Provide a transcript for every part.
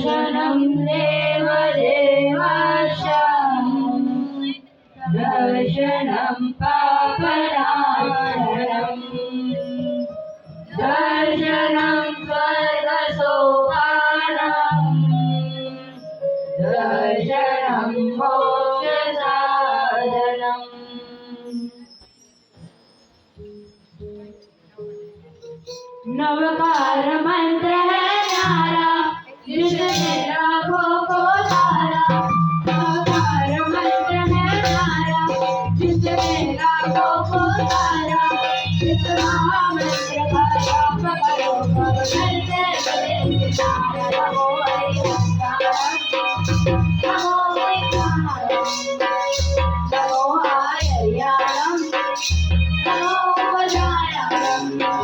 दर्शनं देवदेवस्य दर्शनं पापनाशनं दर्शनं स्वर्गसोपानं दर्शनं मोक्षसाधनम् नवकार मंत्र है न्यारा जिसने लाखों को तारा नवकार मंत्र है न्यारा जिसने लाखों को तारा इस महामंत्र का जाप करो करते चले तारा नमो नमो आयर्याणं नमो वजायाणं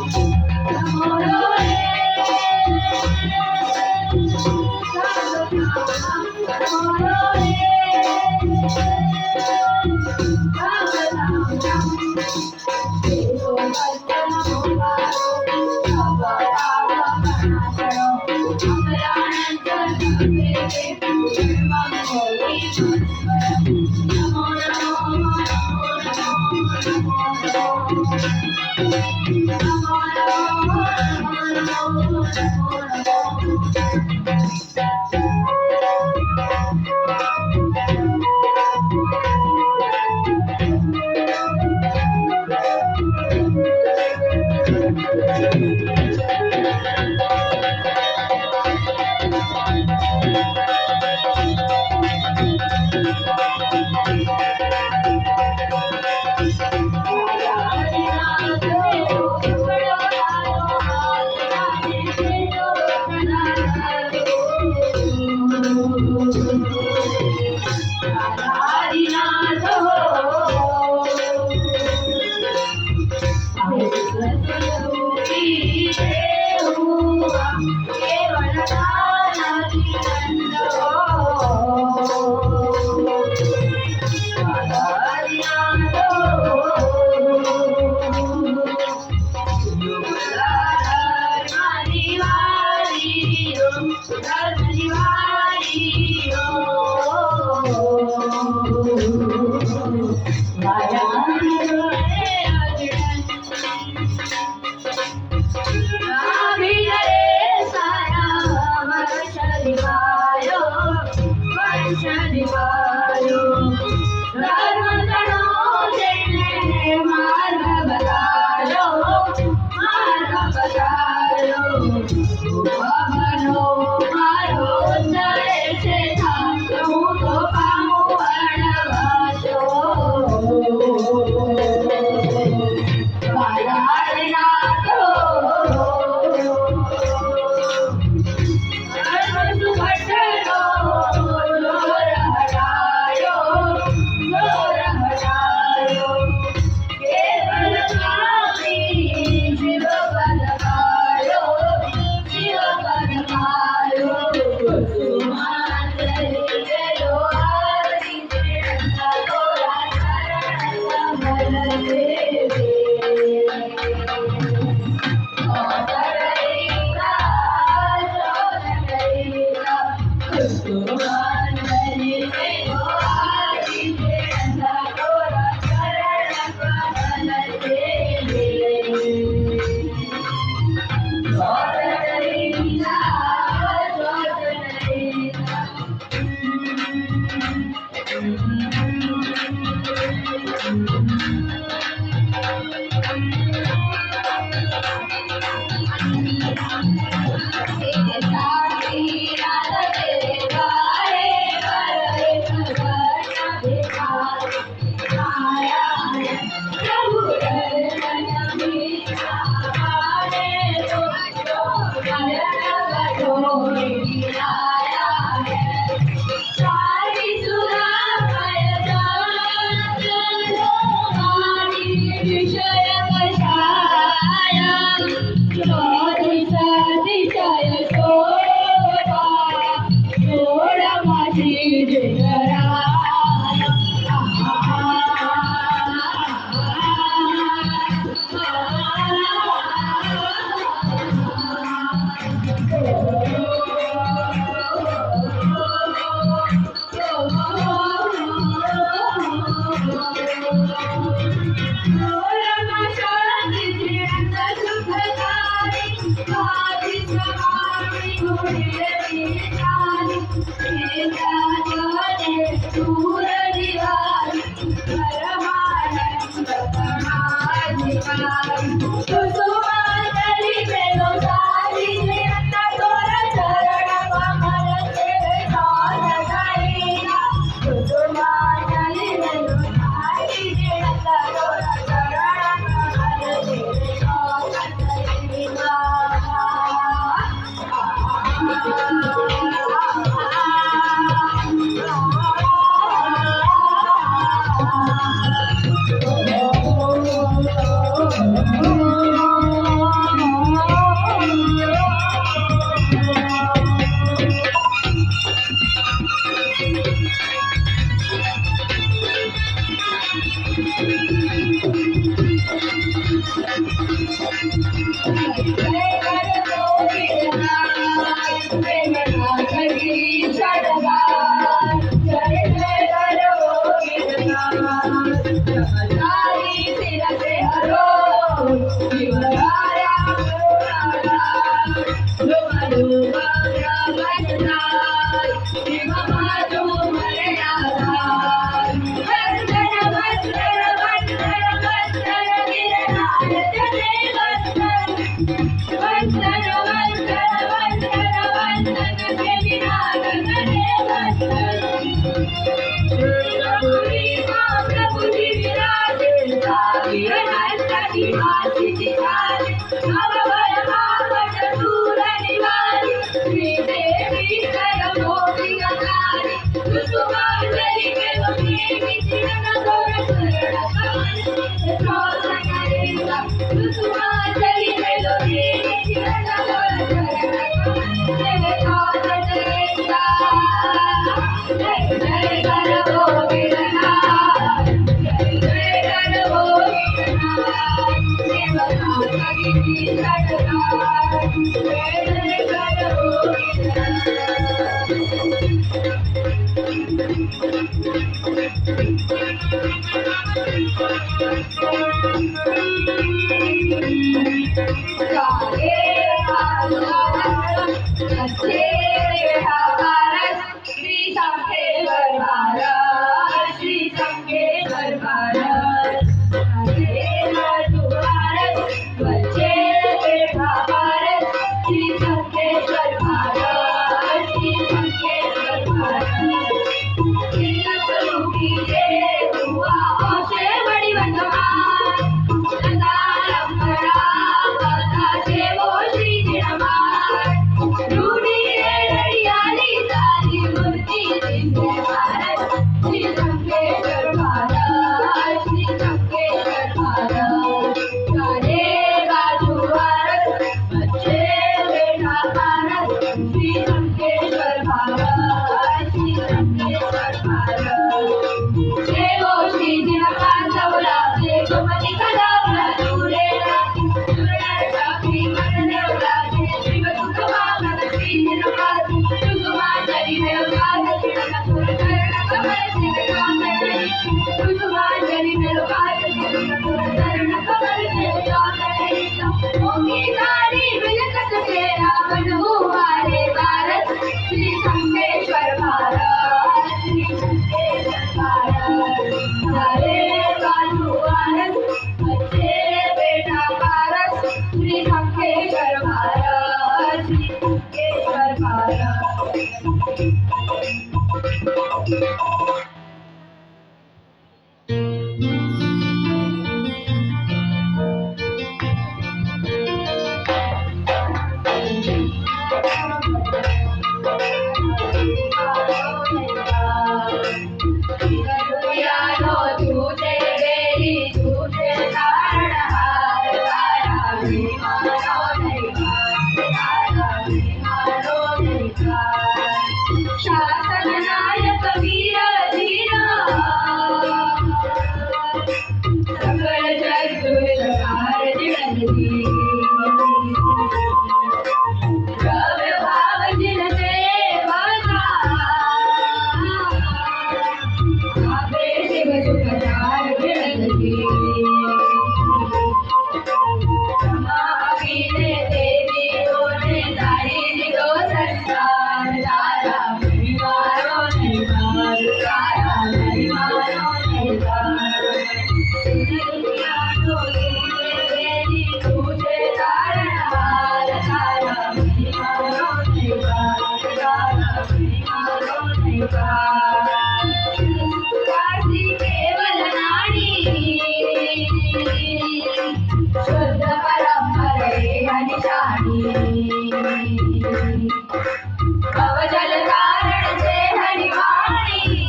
અવજલ કારણ છે હરિવાણી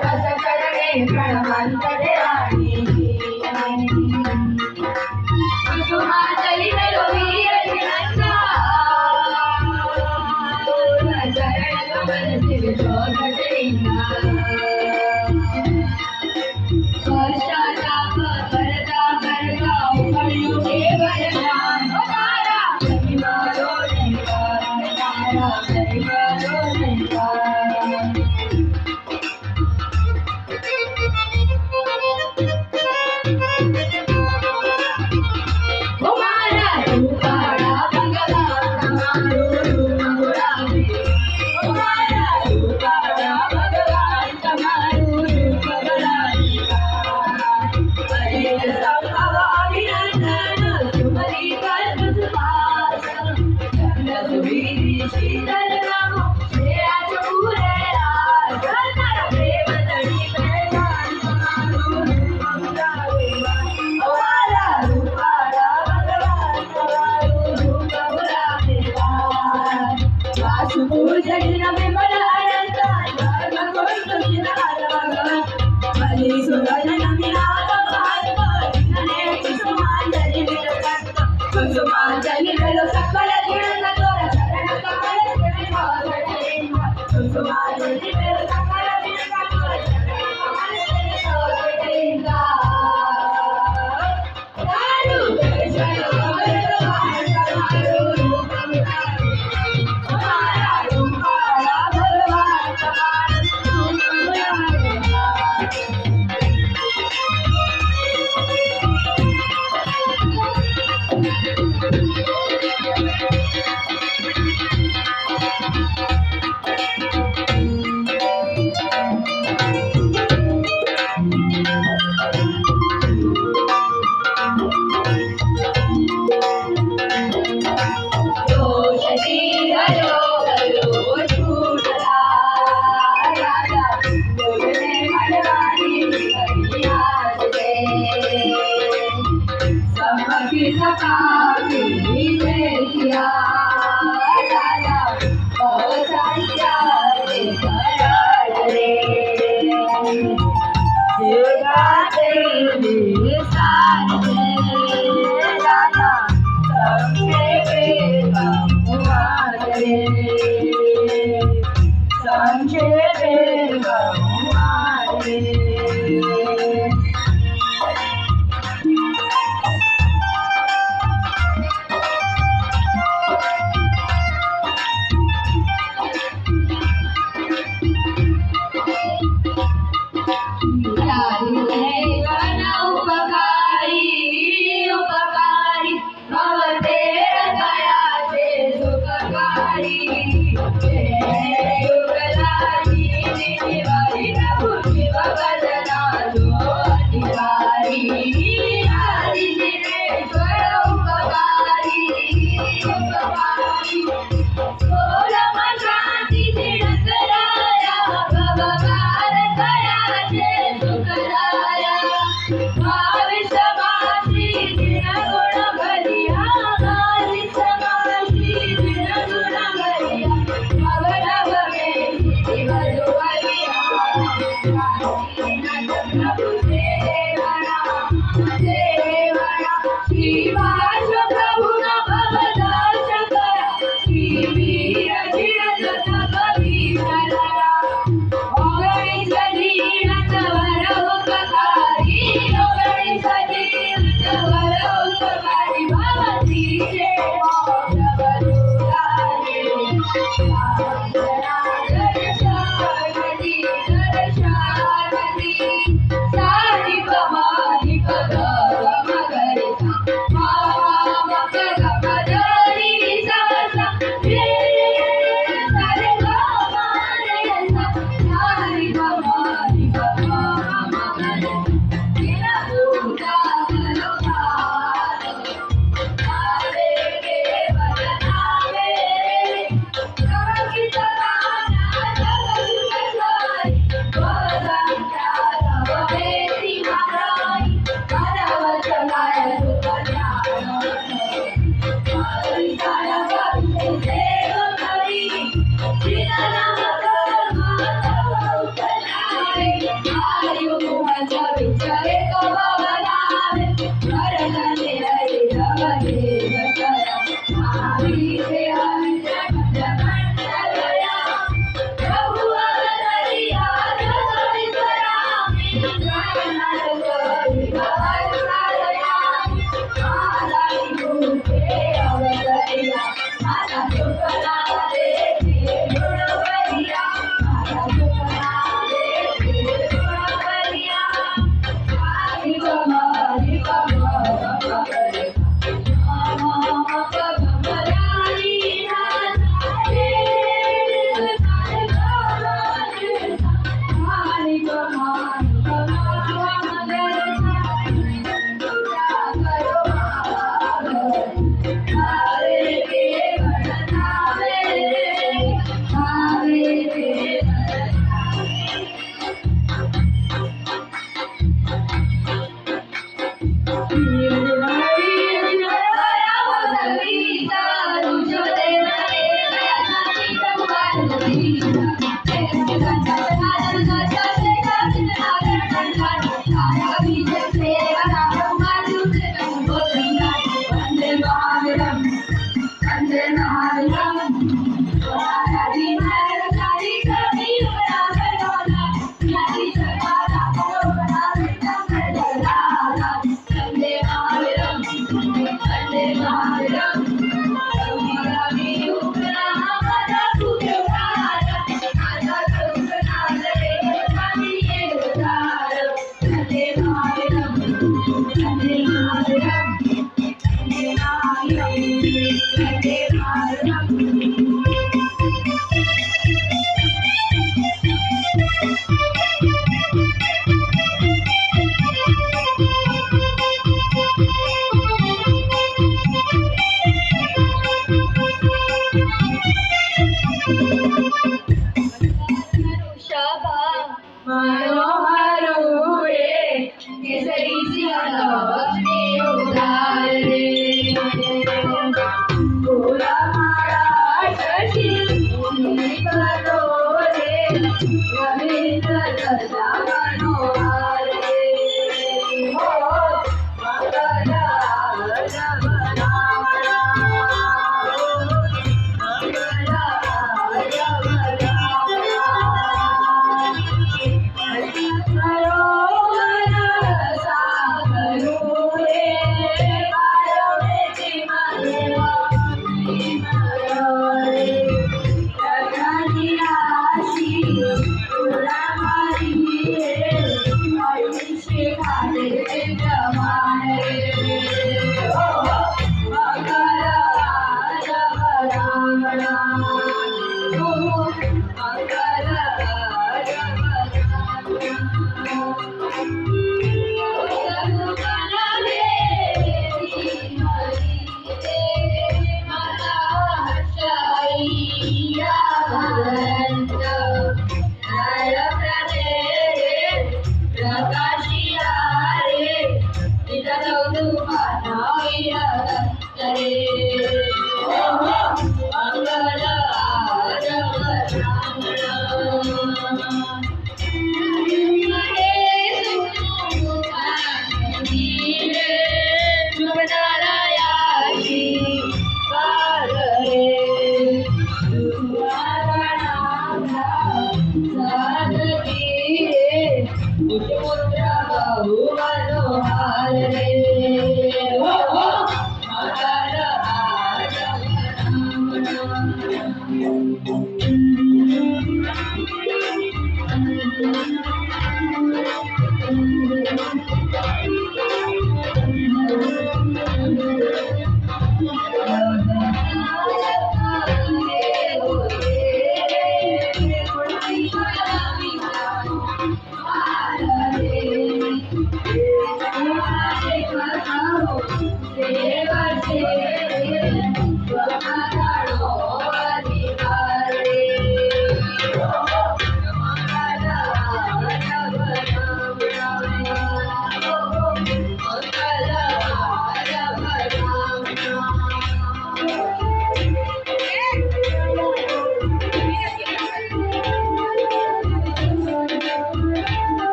રસ ચરણે પ્રણવંત દેવાણી કુસુમાચલી મેલો વીર વિનંદા ચરણ કમલ શિવ જોગટીના પશ્ચાતાપ કરતા કરતા ઉપડ્યું કેવલ જ્ઞાન તારા મહિમાનો નિર્વાણ તારા મહિમાનો નિર્વાણ कुसुमांजलि मेलो सकल गुण तोरा चरण कमल शिव जोगटीना कुसुमांजलि मेलो सकल गुण तोरा चरण कमल शिव जोगटीना तारू दर्शन अमृत भान तुम्हारो रूप हमारा रूपाला भगवान तुम्हारा रूप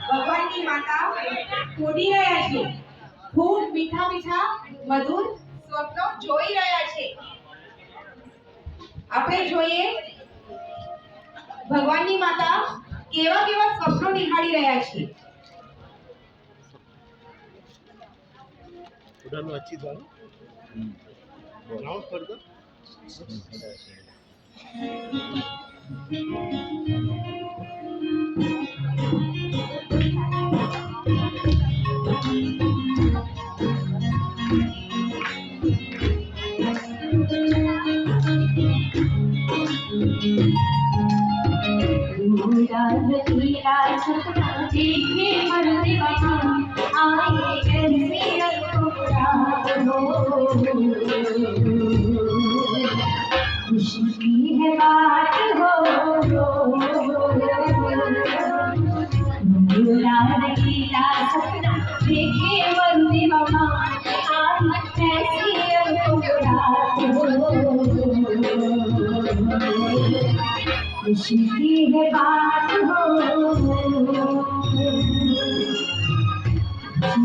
ભગવાનની માતા કૂદી રહ્યા છે, ખૂબ મીઠા મીઠા મધુર સ્વપ્નો જોઈ રહ્યા છે. આપણે જોઈએ ભગવાનની માતા કેવા કેવા સ્વપ્નો નિહાળી રહ્યા છે. उड़ानो अच्छी था राउंड कर दो खुशी है बात हो लीला सपना देखे वंदे मामा आज कैसी रात हो खुशी है बात हो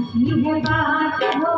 खुशी है बात हो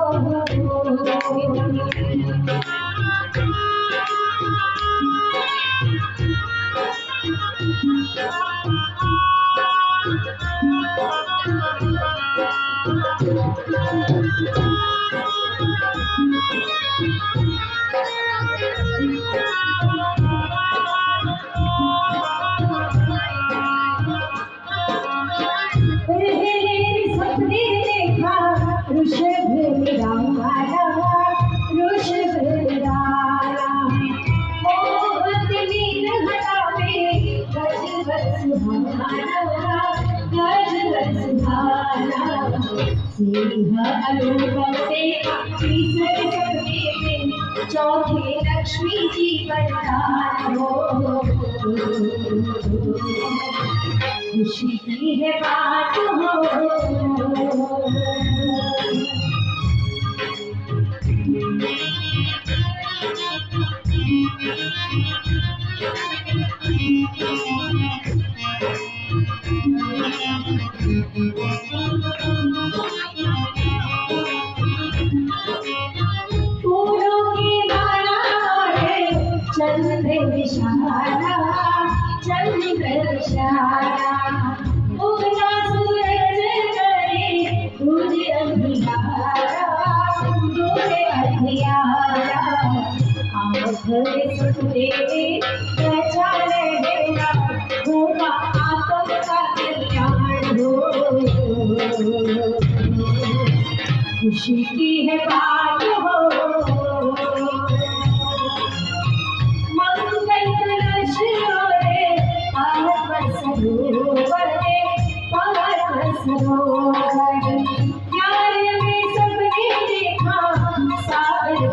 चौथे लक्ष्मी जी वरदान हो खुशी की है बात हो खुशी की है बात हो मंगल कलश रे पावन सरोवर पावन सरोवर प्यार में सबने देखा सागर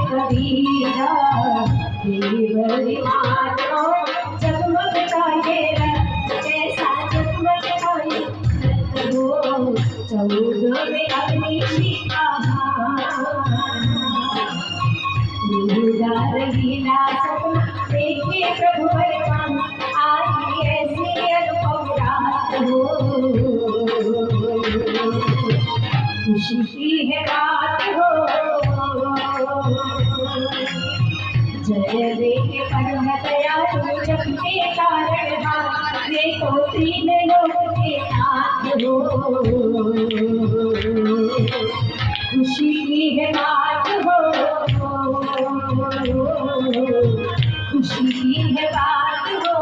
कबीरा देवरी मानो जगमगता ये कैसा जगमगता ये चौदह में अग्नि शिखा लीला सपना देखे प्रभु बलवान आई ऐसी अनुपम रात हो खुशी की है बात हो जय देखे पर्वत दयालु जग के कारण देखो तीन लोक के नाथ हो खुशी की है बात हो खुशी की है बात हो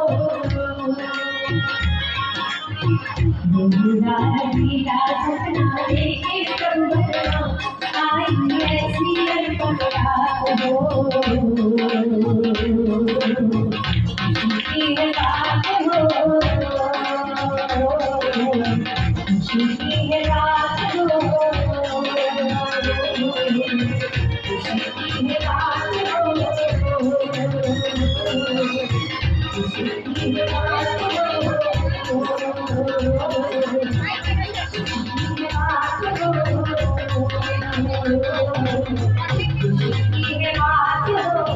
लीला सपना देखे प्रभु आई ऐसी अनुपम रात हो खुशी की है बात हो खुशी की है बात हो खुशी की है बात हो खुशी की है बात हो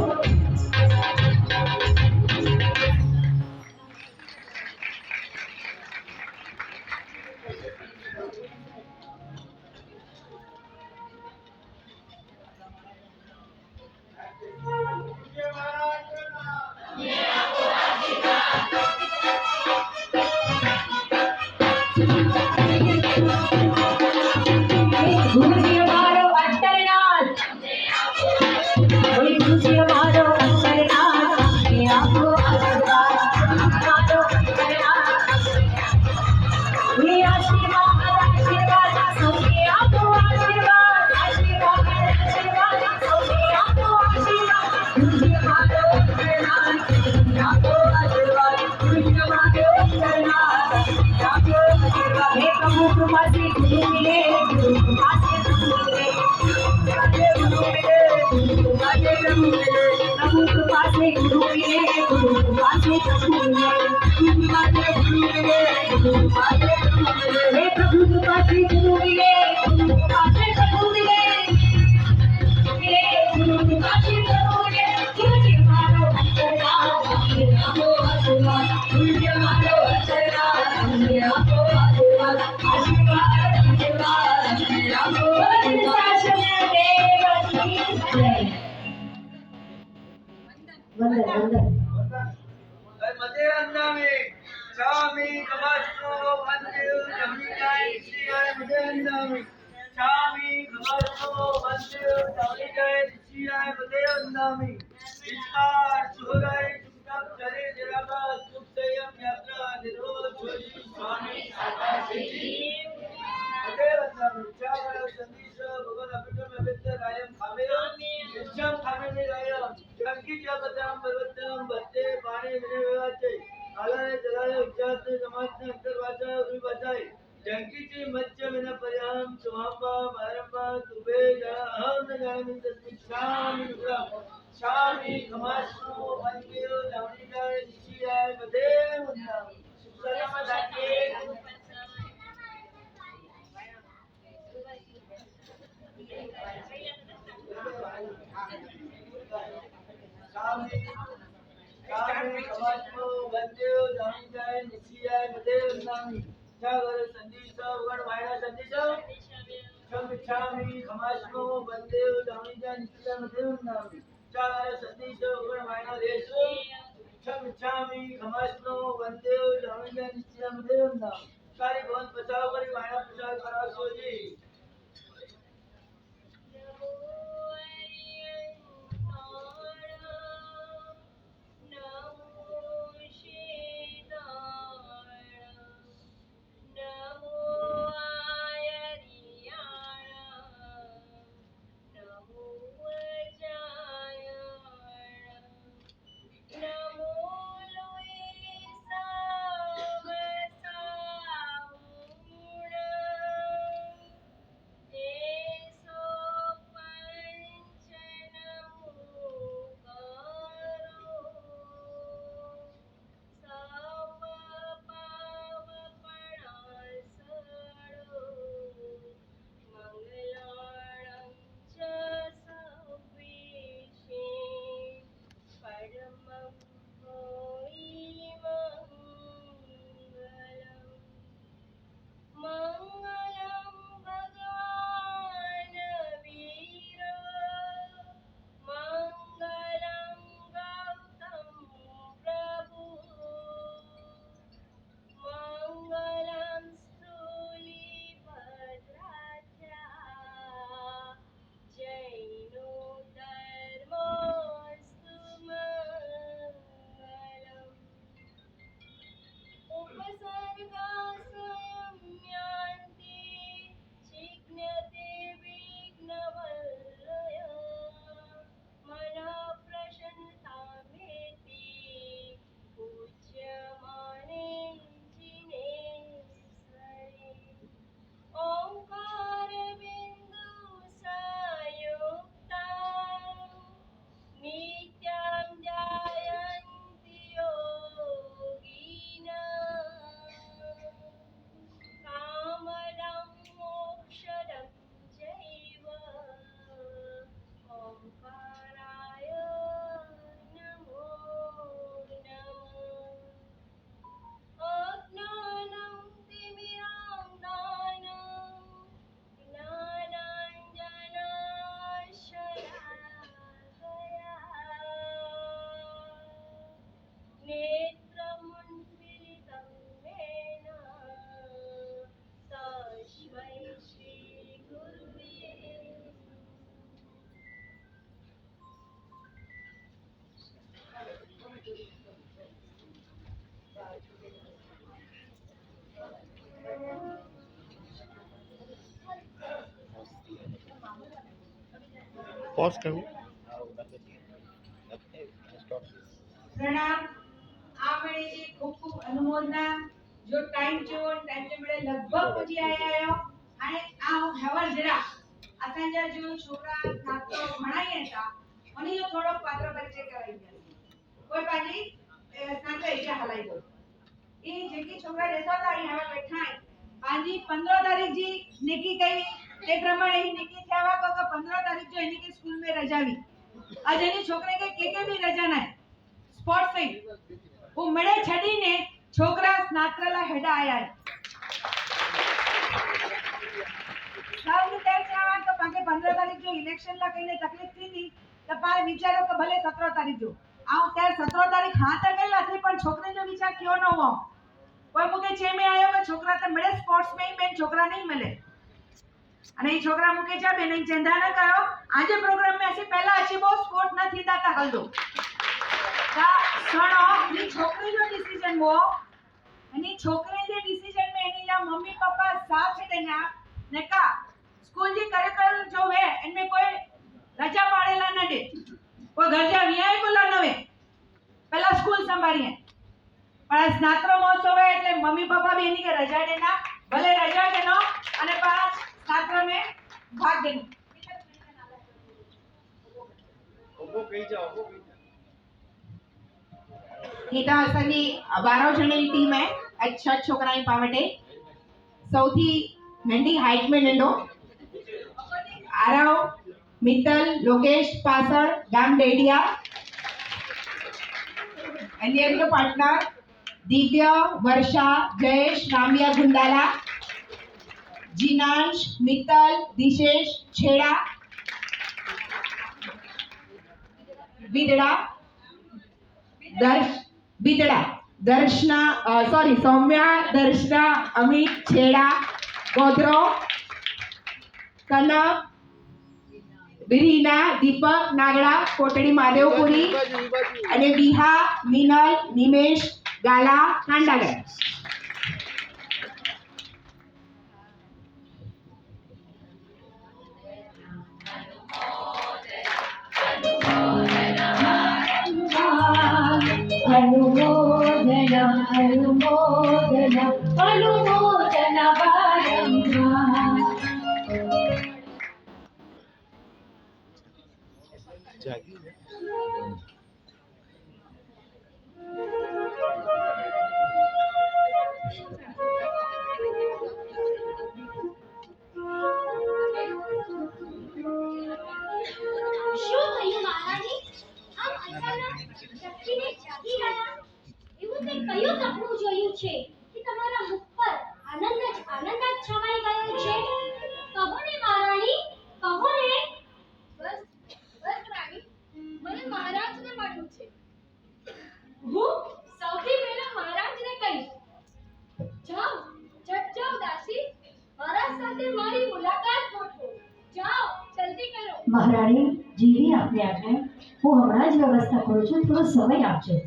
तुझे मारो अंतरनाथ हमने आपको आशीर्वाद मारो अंतरनाथ ये आशीर्वाद आशीर्वाद हमने आपको आशीर्वाद आशीर्वाद आशीर्वाद हमने आपको आशीर्वाद तुझे मारो अंतरनाथ हमने आपको आशीर्वाद तुझे मारो अंतरनाथ हमने आपको आशीर्वाद हे प्रभु कृपा से गुरु मिले गुरु कृपा से प्रभु मिले प्रभु कृपा से गुरु मिले गुरु कृपा से प्रभु मिले गुरु कृपा से प्रभु मिले हे प्रभु कृपा से गुरु मिले गुरु कृपा से प्रभु मिले गुरु कृपा से प्रभु मिले तुझे मारो अंतरनाथ हमने आपको आशीर्वाद तुझे मारो अंतरनाथ हमने आपको आशीर्वाद आशीर्वाद आशीर्वाद हमने आपको वंदन वंदन मते अंदामे चामी कमास्को वंदे जमीनाय सियाय मते अंदामे चामी कमास्को वंदे जमीनाय सियाय मते अंदामे इच्छा सुराय चुपचाप चले जराबा सुख संयम यात्रा निरोध जोशी स्वामी साकाशी मते अंदामे चावरा संदेश भगवान अपिटो में व्यक्त रायम खामेयो इच्छम खामे ने रायम जंकी जगतम पर्वतम बत्ते पानी मिले वाचे आलाने जलाले उच्चात समाजने अंतर वाचा उरी वाचाई जंकीची मध्य विना पर्याम सुहांबा मारंबा तुबे जरा हम न जाने तस्मिन् शामी नुरा शामी खमासनो वंदेव जावनिकाय निशियाय मधे मुन्ना सलाम दाके शामी शामी खमासनो वंदेव जावनिकाय निशियाय मधे मुन्नामी जागर संदेश गण वायना संदेश क्षमिच्छामि खमास्मो वंदेव जावनिकाय निशियाय मधे मुन्नामी जागर संदेश गण वायना देश क्षमिच्छामि खमास्मो वंदेव जावनिकाय निशियाय मधे मुन्नामी कारी भवन बचाव करी वायना प्रचार करा सोजी प्रणाम आप मेरे जी खूब खूब अनुमोदना जो टाइम जो टाइम जे मेरे लगभग पुजी आया आयो आणि आ खबर जरा असांजा जो छोकरा नातो भणाई था उन्हें जो थोड़ो पात्र परिचय कराई कोई पाजी नातो एजा हलाई दो ई जेकी छोकरा देसो था ई हवे बैठा है पाजी 15 तारीख जी निकी कई ते प्रमाणे ही निकी थेवा को 15 तारीख जो इनी के स्कूल में रजावी आज एनी छोकरे के भी रजा ना स्पोर्ट्स में वो मळे छडीने छोकरा स्नातकला हेडा आया है साउंड ते चावा तो पाके 15 तारीख जो इलेक्शन ला कईने तकलीफ थी नी तो पाए विचारो के भले 17 तारीख जो आउ त्यार 17 तारीख हां त केला थी पण छोकरे जो विचार क्यों न हो कोई मुके छे में आयो के छोकरा तो मळे स्पोर्ट्स में ही मेन छोकरा नहीं मिले અને એ છોકરા મુકે છે બેને ચેંદા ન કયો આજે પ્રોગ્રામ મે અસી પહેલા અચી બહુ સ્પોર્ટ ન થીતા તા હલદો તા સણો ની છોકરી જો ડિસિઝન वो અને છોકરી જે ડિસિઝન મે એની લા મમ્મી પપ્પા સાથ દેના ને का स्कूल जी करिकुलम जो है इनमें कोई रजा पाड़ेला न दे कोई घर जा वियाय बोला नवे पहला स्कूल संभाळीए पण स्नातक महोत्सव है એટલે मम्मी पापा भी एनी के रजा देना भले रजा देनो અને पास छात्र में भाग देना ओबो कही जाओ हीटा असांजी 12 जणी टीम है अच्छा छोकराई पावटे सौथी नंढी हाइट में नंढो आरव मित्तल लोकेश पासड़ गाम डेडिया अन्य पार्टनर दिव्य वर्षा जयेश रामिया गुंडाला जिनांश मित्तल दिशेश छेड़ा बिदड़ा दर्शना सॉरी सौम्या दर्शना अमित छेड़ा गोधरो कनक बिरीना दीपक नागड़ा कोटड़ी महादेवपुरी अने विहा मिनल निमेश गाला कांडागर अनुमोदना अनुमोदना अनुमोदना बारंबार શું થયું મહારાણી આમ અચાનક વ્યક્તિને જાગી ગયા એવું તે કયું સપનું જોયું છે કે તમારા મુખ પર આનંદ જ છવાઈ ગયો છે કહો ને મહારાણી કહો ને બસ રાણી મને મહારાજને મળવું છે હું સૌથી પહેલા મહારાજને કહીશ જાઓ જાઓ દાસી મહારાજ સાથે મારી મુલાકાત ગોઠવો જાઓ જલ્દી કરો મહારાણી જેવી આપની આજ્ઞા હું હમણાં જ વ્યવસ્થા કરું છું થોડો સમય આપજો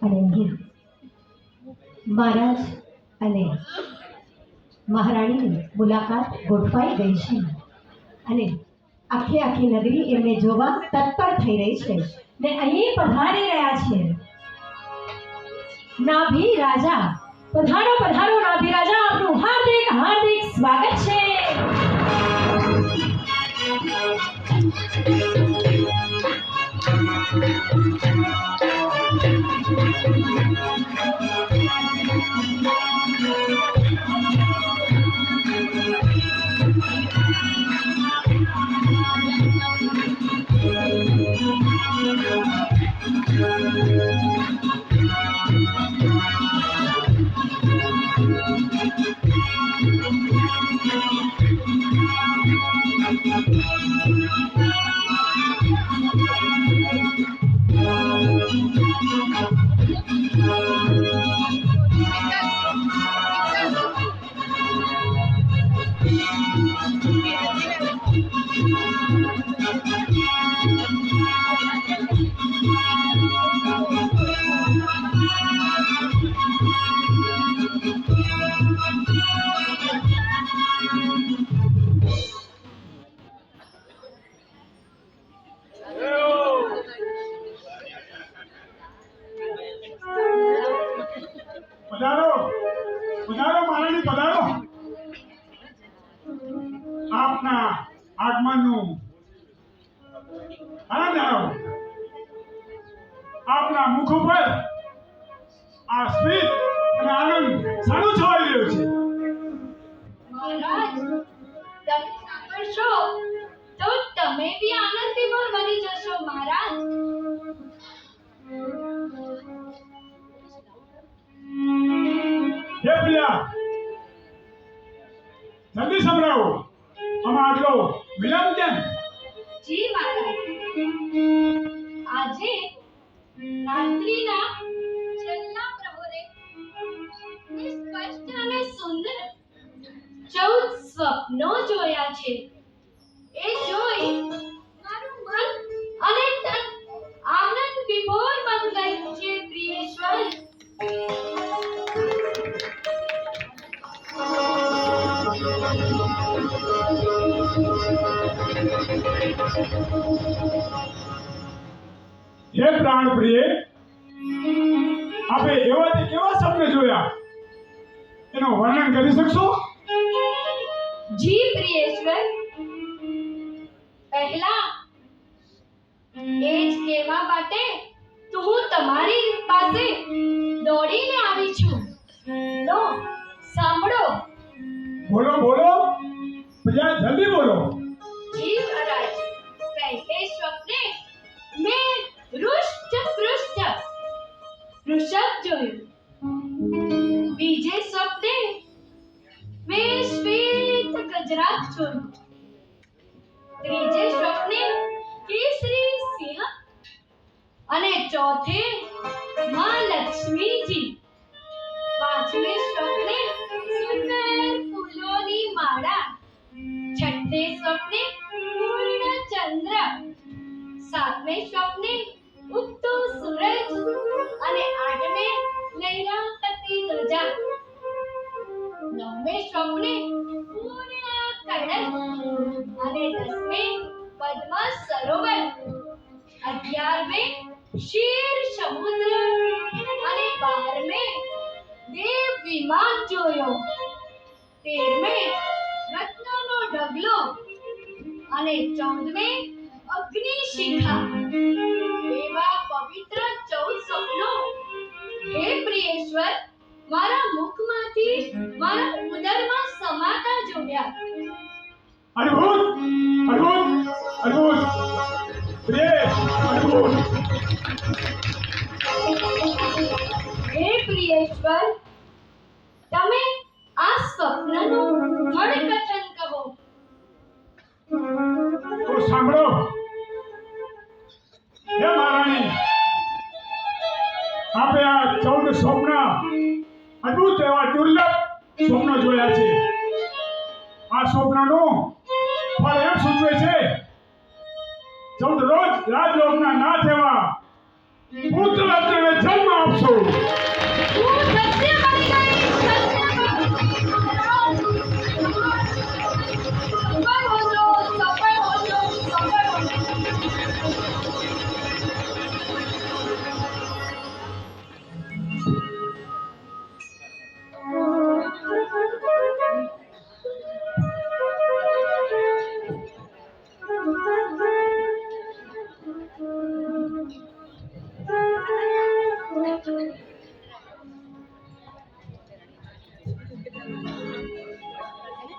અને મહારાજ અને મહારાણીની મુલાકાત ગોઠવાઈ ગઈ છે અને આખી નગરી એમને જોવા તત્પર થઈ રહી છે ને અહીં પધારી રહ્યા છે નાભી રાજા પધારો પધારો નાભી રાજા આપનું હાર્દિક હાર્દિક સ્વાગત છે પધારો પધારો મહારાણી પધારો. આપના આગમનનું આનંદ આવ્યો. આપના મુખ ઉપર આ સ્મિત અને આનંદ સારું છવાઈ રહ્યો છે. મહારાજ, તમે સાંભળશો તો તમે બી આનંદથી બની જશો મહારાજ. હે પ્રિયા, જલ્દી સંભળાવો. આમાં આટલો વિલંબ કેમ? જી મહારાજ, આજે રાત્રિના છેલ્લા પ્રહરે મેં સ્પષ્ટ અને સુંદર 14 સ્વપ્નો જોયા છે. એ જોઈ મારું મન અને તન આનંદ વિભોર બની ગયું છે પ્રિયેશ્વર. હે પ્રાણ પ્રિય, આપે એવાથી કેવા સપને જોયા એનું વર્ણન કરી શકશો? જી પ્રિયેશ્વર, પહેલા એ જ કહેવા માટે તો હું તમારી પાસે દોડીને આવી છું. લો સાંભળો. બોલો બોલો પ્રિયા, જલ્દી બોલો. જી મહારાજ, પહેલે સ્વપ્ને મેં પૃષ્ઠ વૃષભ જોયું. બીજે સ્વપ્ને મેં શ્વેત ગજરાત જોયું. ત્રીજે સ્વપ્ને કેસરી સિંહ અને ચોથે માં લક્ષ્મીજી. પાંચમે સ્વપ્ને સુંદર ફૂલોની માળા. છઠ્ઠે સ્વપ્ને પૂર્ણ ચંદ્ર. સાતમે સ્વપ્ને ઉગતો સૂરજ અને આઠમે લહેરાતી ધજા. નવમે સ્વપ્ને પૂર્ણ કળશ અને દસમે પદ્મ સરોવર. 11મે ક્ષીર સમુદ્ર અને 12મે દેવ વિમાન જોયો. 13મે રત્નનો ઢગલો અને 14મે અગ્નિ શિખા. એવા પવિત્ર 14 સ્વપ્નો હે પ્રિયેશ્વર મારા મુખમાંથી મારા ઉદરમાં સમાતા જોયા. અદ્ભુત અદ્ભુત અદ્ભુત પ્રિય, અદ્ભુત. હે પ્રિયેશ્વર, તમે આ સ્વપ્નનું થળકથન કહો. તો સાંભળો. હે મહારાણી, આપે આ 14 સ્વપ્ન અદ્ભુત એવા દુર્લભ સ્વપ્નો જોયા છે. આ સ્વપ્નનું ફળ એમ સૂચવે છે 14 રોજ રાજલોકના નાથ એવા પુત્ર રત્નને જન્મ આપશો. હું સત્ય બની ગઈ, સત્ય સફળ હોજો, સફળ હોજો, સફળ હોજો.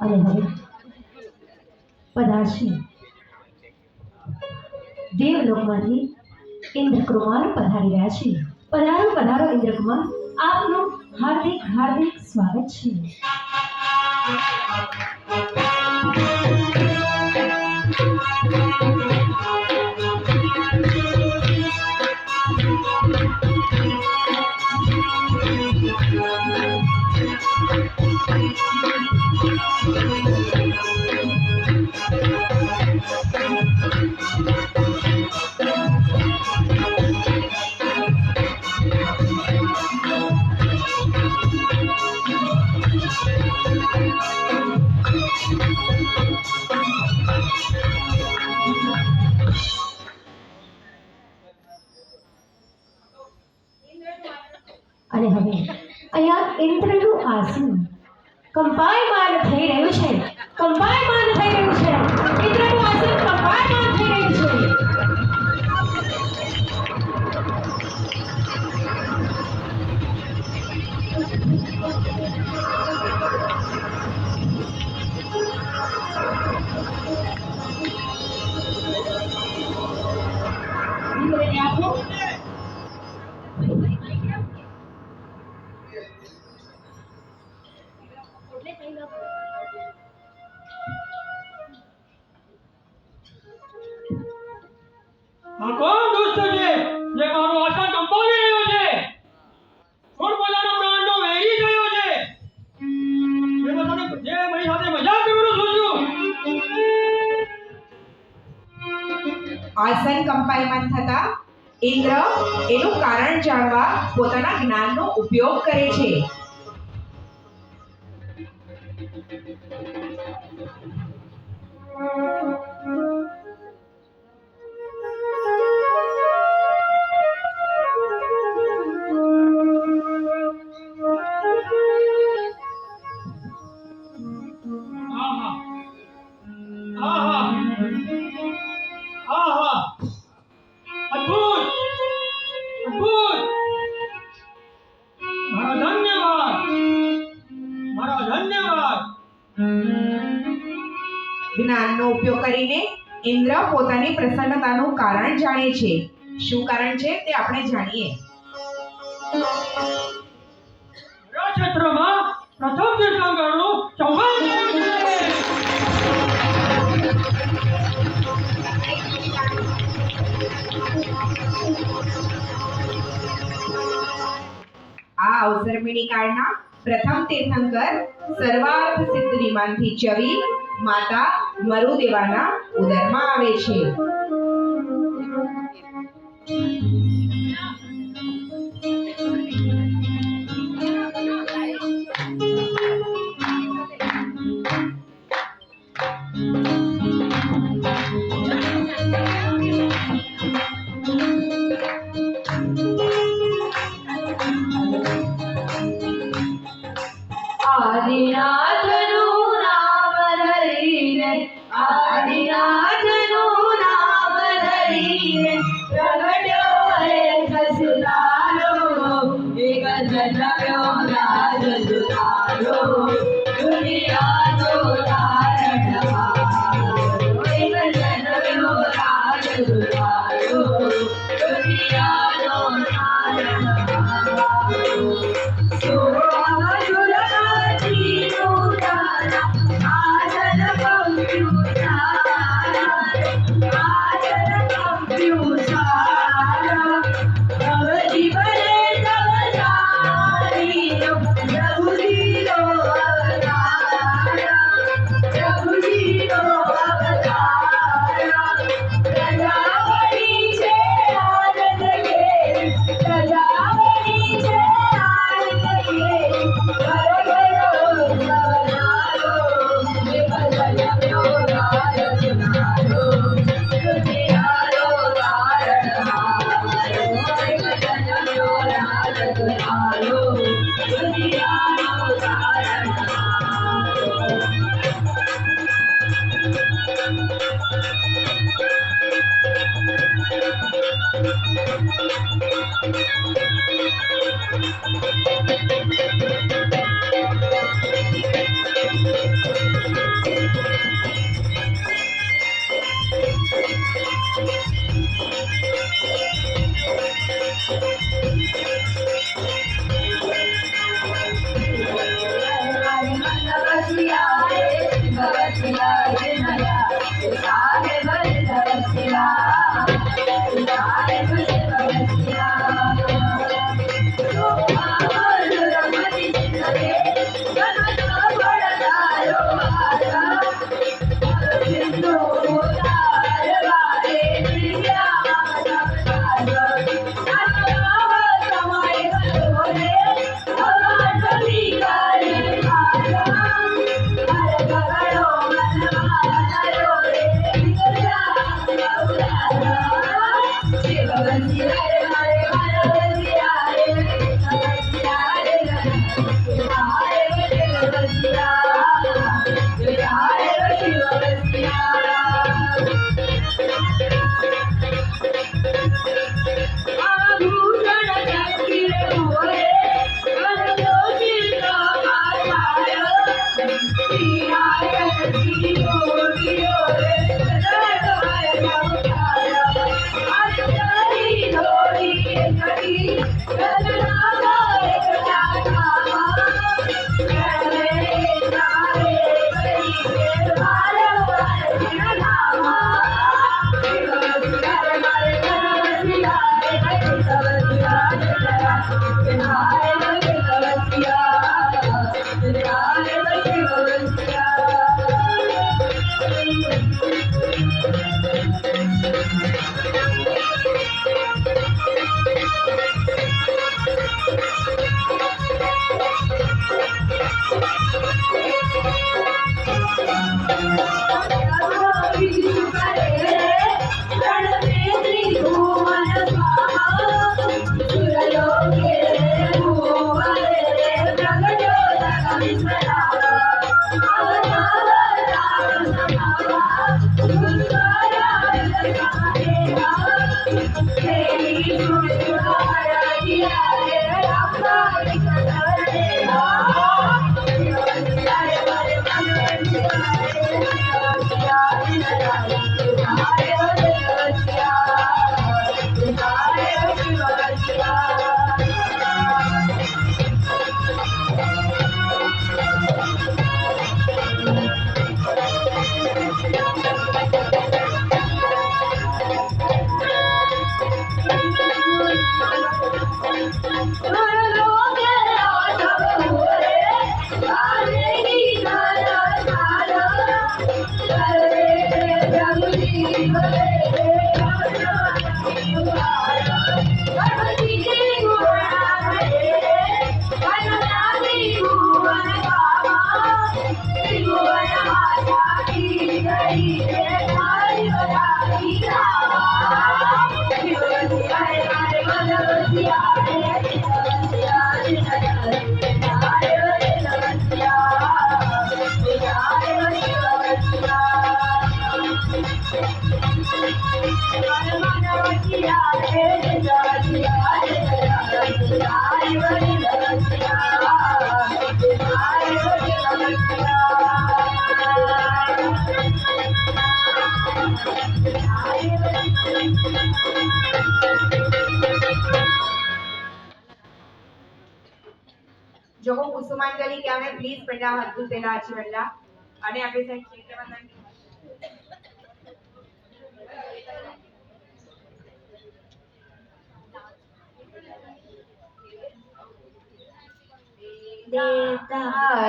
અને હવે પધારશે દેવલોકમાંથી ઇન્દ્રકુમાર પધારી રહ્યા છે. પધારો પધારો ઇન્દ્રકુમાર, આપનું હાર્દિક હાર્દિક સ્વાગત છે. અને હવે અહીંયા ઇન્દ્રનું આસન કંપાયમાન થઈ રહ્યું છે, કંપાયમાન થઈ રહ્યું છે, ઇન્દ્રનું આસન કંપાયમાન થઈ રહ્યું છે. ઇન્દ્રને આપો. આ કોણ દુષ્ટ છે જે મારું આસન કંપાવી રહ્યો છે? કોણ પોતાના પ્રાણનો વેરી ગયો છે? જે મારી સાથે મજાક કરવાનું સોચ્યું? આસન કંપાયમાન થતા ઇન્દ્ર એનું કારણ જાણવા પોતાના જ્ઞાનનો ઉપયોગ કરે છે. આહા આહા આહા અદ્ભુત અદ્ભુત! મારા ધન્યવાદ, મારા ધન્યવાદ. જ્ઞાનનો ઉપયોગ કરીને ઇન્દ્ર પોતાની પ્રસન્નતાનું કારણ જાણે છે. શું કારણ છે તે આપણે જાણીએ. મારા ક્ષેત્રમાં પ્રથમ તીર્થંકરનું ચૌહાણ છે. આ અવસરમીણી કાળના પ્રથમ તીર્થંકર સર્વાર્થ સિદ્ધ વિમાનથી ચવી માતા મરુદેવાના ઉદરમાં આવે છે. આદિનાથનું નામ ધરીને, આદિનાથનું નામ ધરીને પ્રગટ્યો એક સુધારો, એક જન્મ્યો રાજ દુલારો, દુનિયાનો તારણહારો, એક જન્મ્યો રાજ દુલારો, દુનિયાનો તારણહારો. Hare જોગો કુસુમાંજલિ કહેવાય પ્લીઝ પેલા હદુ પેલા આચી વેલા અને આપણી સાઈડ ક્ષેત્રમાં देता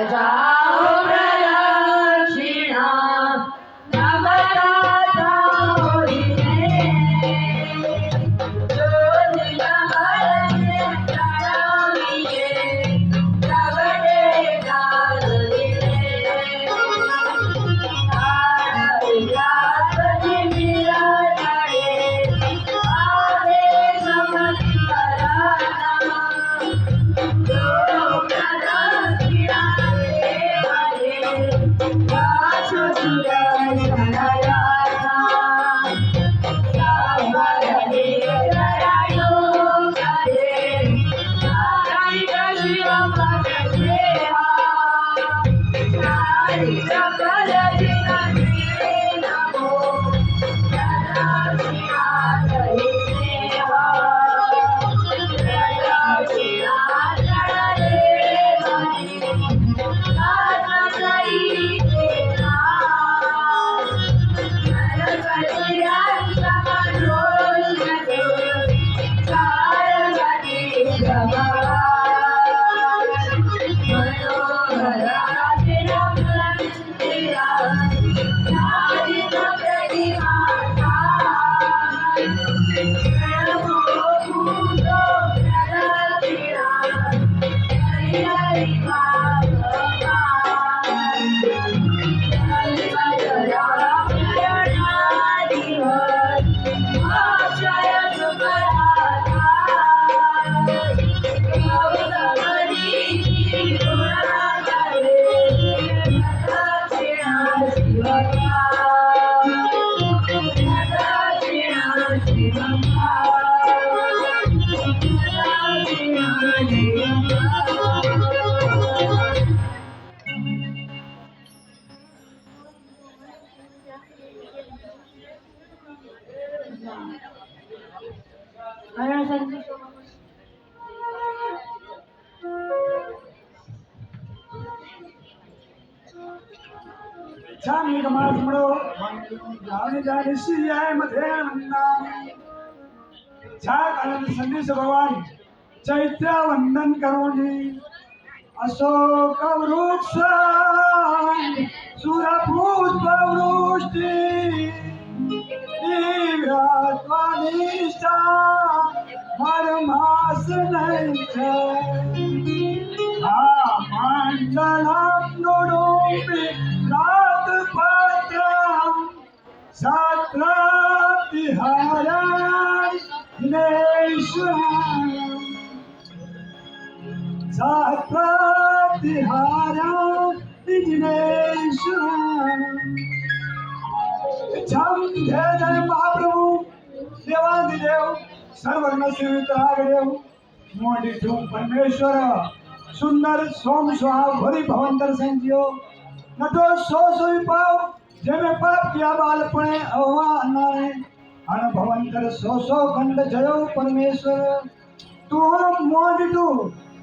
जाओ प्रदक्षिणा नमता जाओ छामी कमाल मड़ो जाने जाने सियाए मधे वंदनामि छा आनंद संदेश भगवान चैत्य वंदन करो जी अशोक वृक्ष सुरपुष्प वृष्टि दिव्यत्वनिष्ठा मर्मास मंडलम नुडुम्बि रातपत्रम सात्रातिहाराय दिनेश्वराय सात्रातिहाराय दिनेश्वराय छम जय जय महाप्रभु देवादिदेव सर्वज्ञ श्रीवितरागदेव मोडी ठूम परमेश्वर सुंदर सोम सुहाव भरी भवंतर संजियो नटो सो सोई पाव जेमे पाप किया बालपणे अवा अन्नाने अन भवंतर सो सो खंड जयो परमेश्वर तू मोडी टू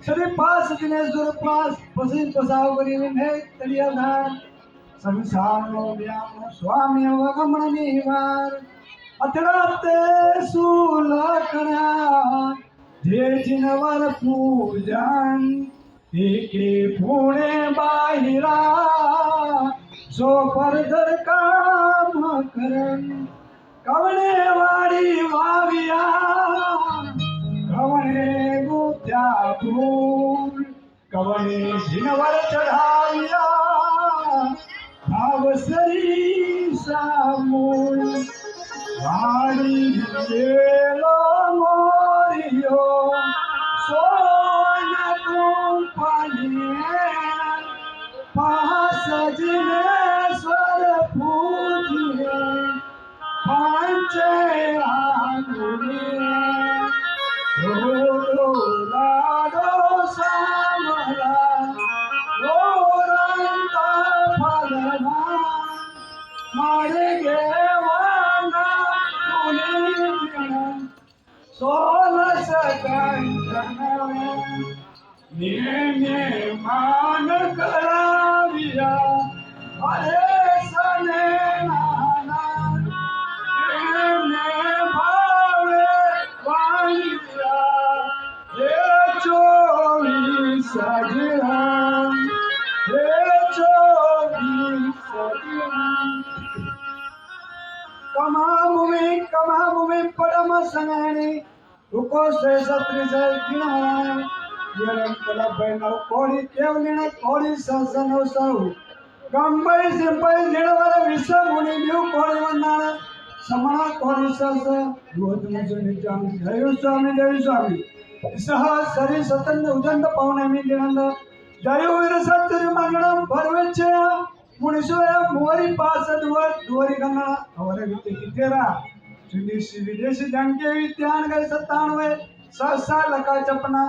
श्री पास दिनेश्वर पास पसी पसाव करी ने तलिया धार संसार नो व्याम स्वामी वगमन निवार अतराते सुलकणा जे जिनवर पूजन एके पुणे बाहिरा सो परदर काम करन कवणे वाडी वाविया कवणे गुत्या फूल कवणे जिनवर चढ़ाविया भावसरी सामूल वाडी गेलो मोरियो सोन कुंपनिये पास जिनेश्वर पूजिए पांचे आंगुलिये रो लाडो सामला रोरंता फलना मारे गे वाना तुलियन सोलस कंचन ने मान कराविया अरे सने नाना ने भावे वालिया हे चोरी सजना हे चोरी सजना कमाभूमि परम संगणी रुको से सत्री से दिनाय येरं कलबैनो कोडी केवलिन कोडी ससनो सौ गंबै सिंपै निडवर विश्वमुनि न्यू कोडी वंदना समणा कोडी सस दूध मुझे निजाम जय स्वामी सह सरी सतन उदंत पौर्णमी दिनंद जय वीर सत्य मंगलम भरवेचे मुनिसोया मोरी पास दुवरी गंगा अवरे विते कितेरा विदेशी विदेशी जंगे विद्यान गए 97 सहसा लका चपना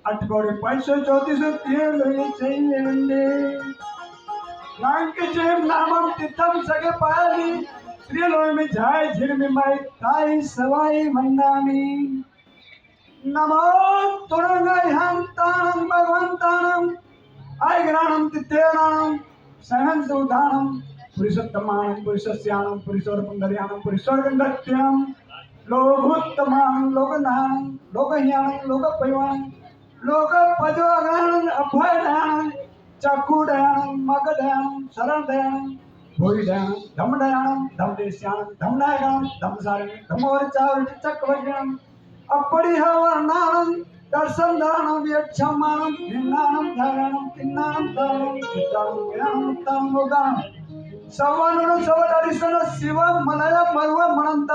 8 गोड़े 534 लोये चाहिए वंदे लांके जेम नामम तिथम सगे पाली श्री लोय में जाय झिर में माई ताई सवाई मंदामी नमो तुरंगाय हंतानम भगवंतानम आय ग्राणम तितेराणम सहंस उदानम पुरुषोत्तमानम पुरुषस्यानम पुरुषोर्पुंडर्यानम पुरुषोर्गंधत्यम लोकोत्तमानम लोकनानम लोकह्यानम लोकपैवानम लोकपजोगानम अभयदानम चक्षुदयानम मगदयानम शरणदयानम भोईदयानम धमदयानम धमदेश्यानम धमनायकानम धमसारिणम धमोरचावृत चक्रवर्णम अपरिहवर्णानम दर्शन दानम व्यक्षमानम निन्नानम धारणम किन्नानम धारणम चित्तानम ज्ञानम उत्तम मोदानम सवनुन सवदरिसन शिव मलय मर्व मनंत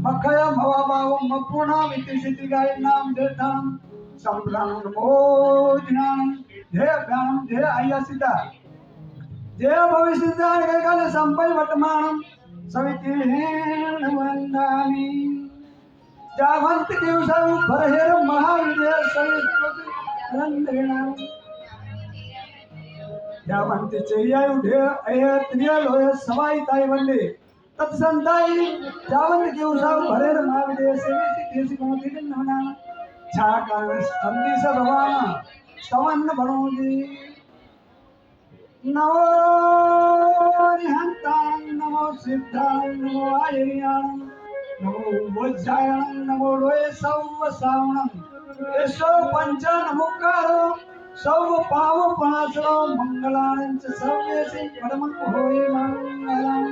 मखय भवभाव मपूर्णा वितिसिति गाय नाम देतानम संप्राणम मोदिनानम जय ज्ञानम जय आयसिता जय भविष्यता काल संपय वर्तमानम सवितेन वंदामि जावंत दिवसाव भरहेर महाविजय सवित्रंद्रेणाम जावंत चेयाय उढे अय त्रियलोय सवाई ताई वंदे तत्संताई जावंत दिवसाव भरहेर महाविजय सेवेसी देसी कोणती नवना छाकान संदेश भगवान स्तवन बनोजी नमो रिहंतान नमो सिद्धान नमो आयर्यान नमो वज्रायण नमो लोय सव सावणम एसो पंच नमोकारो સૌ પાવ પાછો મંગલાનંદ સૌએ સિંહ પરમ હોય મંગલં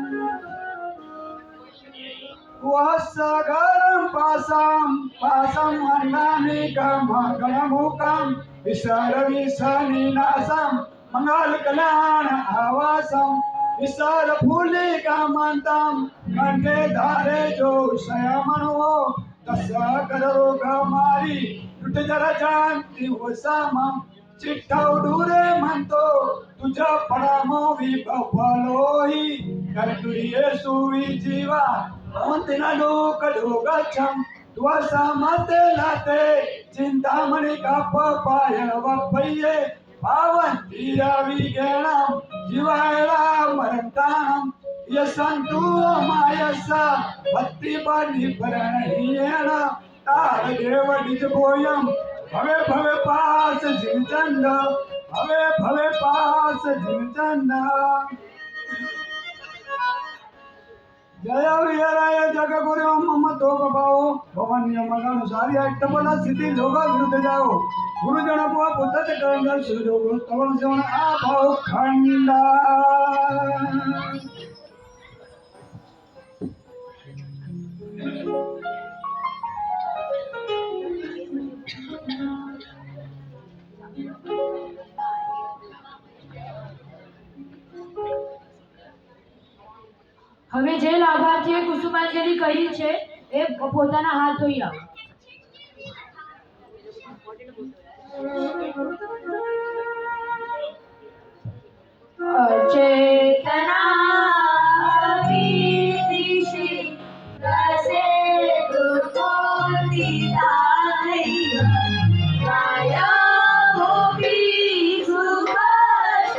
વાસગરમ પાસમ અન્નાનિકમ ગણમુકમ વિસર વિસનિનાસમ મંગલ કલ્યાણ આવાસમ વિસર ફૂલિકામંતમ કંઠે ધારે જો શયમનો દસ કરોડો ગમારી તૂટ જરા જાનતી ઓસામમ ચિઠ્ઠા ઉડુરે મનતો તુજા પડામો વિભવલોહી કરતુરીએ સુવી જીવા મંતિના લોક લોગચમ ત્વસા મતે લાતે ચિંતામણી કાપ પાય વપૈયે પાવન તીરાવી ગેણમ જીવાયલા મરંતાણમ યસંતુ માયસા ભક્તિ બની પરણહિયેણ તાર દેવ નિજ બોયમ ભવે ભવે પાસ જીવચંદ ભવે ભવે પાસ જીવચંદ જય વિહરાય જગગુરુ મમ તો ભાવો ભવન્ય મગાનુસારી અષ્ટપદ સિદ્ધિ જોગ વિરુદ્ધ જાઓ ગુરુજન પુઆ પુત્ત કરંદર સુજોગ તવણ સેવન આ ભાવ ખંડા હવે જે લાભાર્થીએ કુસુમાંજલિ કરી છે એ પોતાના હાથ ધોઈ આવો. અચેતના વિદિશી રસે દુર્ગોદિતાય માયા ગોપી સુભાષ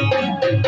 Thank you.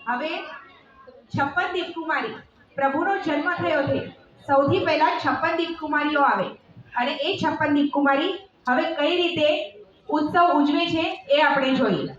હવે 56 દીપકુમારી પ્રભુનો જન્મ થયો છે. સૌથી પહેલા 56 દીપકુમારીઓ આવે અને એ 56 દીપકુમારી હવે કઈ રીતે ઉત્સવ ઉજવે છે એ આપણે જોઈએ.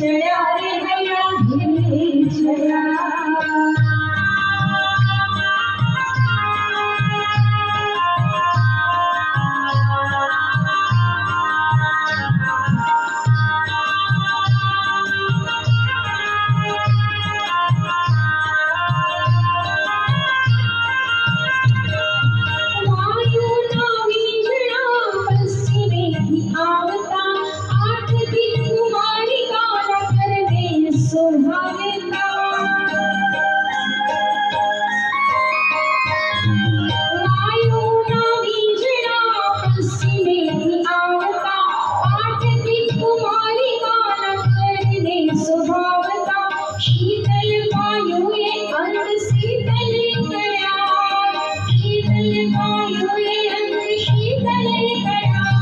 चढ़ा रे भैया ढेले चढ़ा। वायुना वीजळा पश्चिमेથી આવતા આઠ દિન કુમારી ગાના કરને શોભાવતા। વાયુના વીજળા પશ્ચિમેથી આવતા આઠ દિન કુમારી ગાના કરને શોભાવતા। શીતલ વાયુએ અંગ શીતલ કર્યા, શીતલ વાયુએ અંગ શીતલ કર્યા।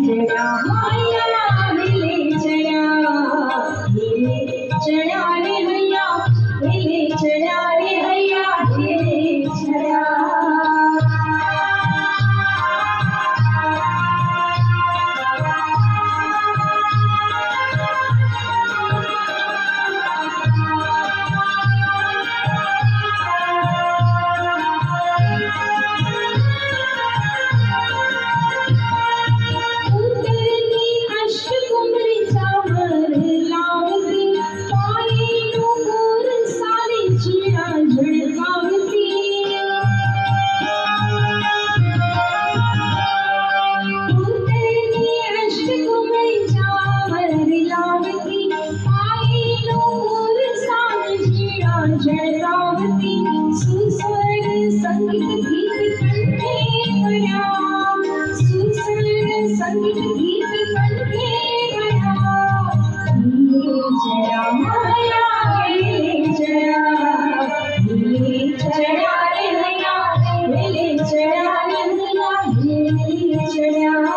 ચડા માયા લે ચડા રે હૈયા લે ચડા રે હૈયા લે ચડા। ઉત્તરની અષ્ટકુમારી ચામર લાવતી, પાણીનું મોર સારી ચીરા ઝળકાવતી। ઉત્તરની અષ્ટકુમારી ચામર લાવતી, પાણીનું મોર સારી ચીરા ઝળકાવતી। સુસ્વર સંગીત ગીત કંઠે ભર્યા, સુસ્વર સંગીત ગીત કંઠે ભર્યા। ચડા માયા લે ચડા રે હૈયા લે ચડા રે હૈયા લે ચડા।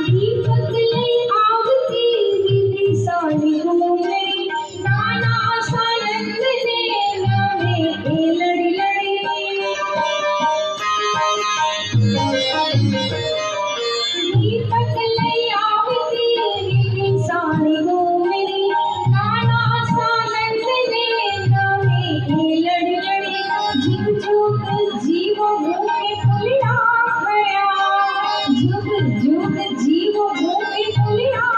દીપક લઈ આવતી વિદેશાની કુંવરી, નાના સાનંદને નામે એ લડી લડી। દીપક લઈ આવતી વિદેશાની કુંવરી, નાના સાનંદને નામે એ લડી લડી। જીવ જોગ જીવ ભૂમિ ફૂલ્યા થયા, जुग जुग जीव भूमि फुलिया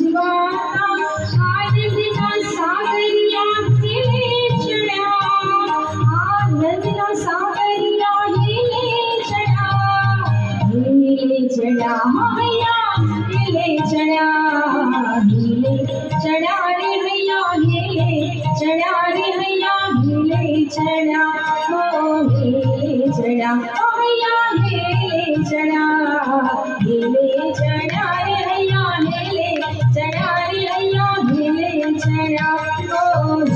અજવાતા આનંદના સાગરિયા हिले ચડ્યા આનંદના સાગરિયા हिले ચડ્યા હૈયા हिले ચડ્યા રે હૈયા हिले ચડ્યા રે હૈયા हिले ચડ્યા હો हिले ચડ્યા હૈયા हिले ચડ્યા રે હૈયા हिले ચડ્યા हिले ચડ્યા હો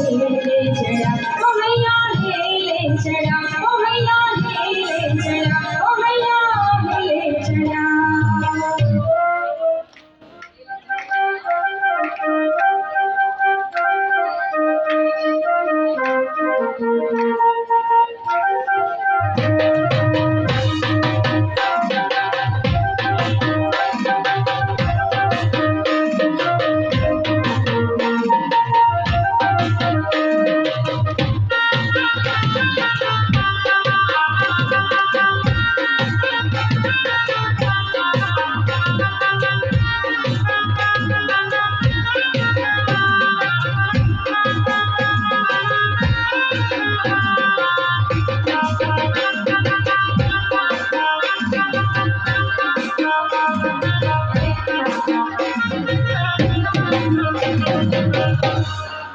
हिले ચડ્યા હૈયા हिले ચડ્યા હો હૈયા हिले ચડ્યા હો હૈયા हिले ચડ્યા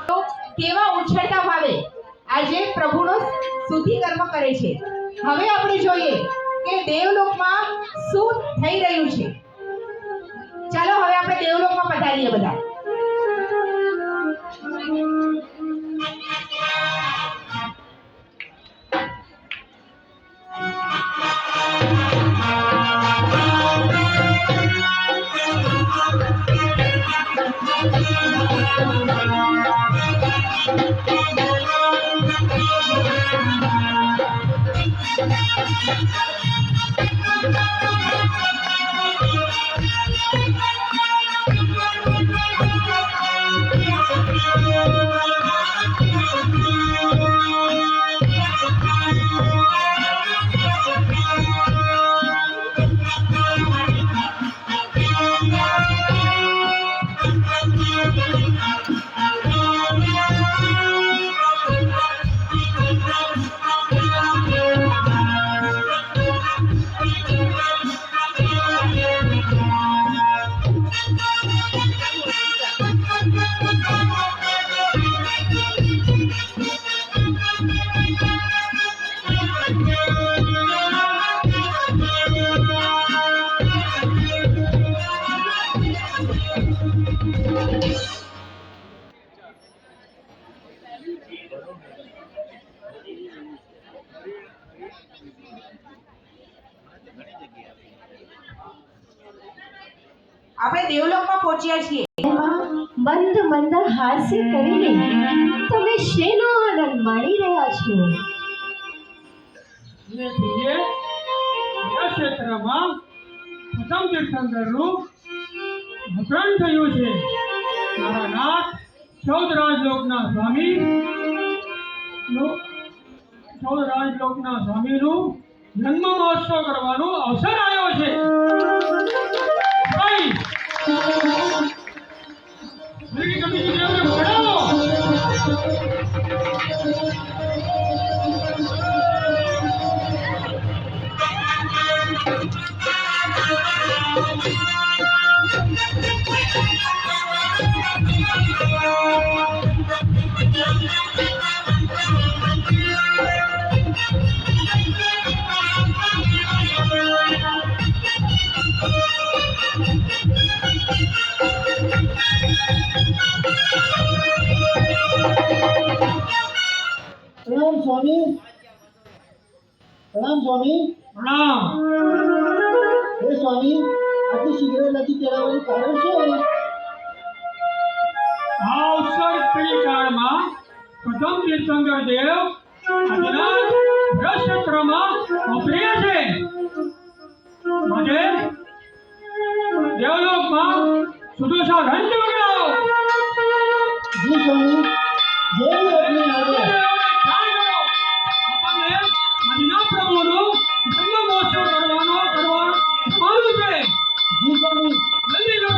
તો કેવા ઉછળતા ભાવે આજે પ્રભુનો સ્તુતિ કર્મ કરે છે. હવે આપણે જોઈએ કે દેવલોકમાં શું થઈ રહ્યું છે. ચાલો હવે આપણે દેવલોકમાં પધારીએ બધા. આપણે દેવલોકમાં પહોંચ્યા છીએ. એમાં મંદ મંદ હાસ્ય કરીને તમે શેનો આનંદ માણી રહ્યા છો? ધીરે ધીરે આ ક્ષેત્રમાં પ્રથમ તીર્થંકરનું ભજન થયું છે. મારા નાથ ચૌદ રાજલોકના સ્વામીનું જન્મ મહોત્સવ કરવાનો અવસર આવ્યો છે. ભાઈ કમિટી દેવને ભણાવો. પ્રણામ સ્વામી. પ્રણામ સ્વામી. પ્રણામ. હે સ્વામી, આટલી શીઘ્ર નથી તેડાવવાનું કારણ શું? આ અવસર કાળમાં પ્રથમ તીર્થંકર દેવ આજના ક્ષેત્રમાં ઉતર્યા છે. માટે દેવલોકમાં સુદોષા રંજ વગાડો. જી સ્વામી, જેવી આપની આવે. આપણને આજના પ્રભુનું જન્મ મહોત્સવ કરવાનું છે. જી સ્વામી. જલ્દી કરો.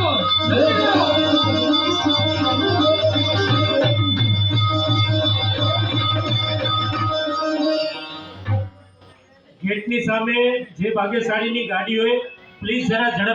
ગેટની સામે જે ભાગ્યશાળીની ગાડી હોય પ્લીઝ જરા ઝડપ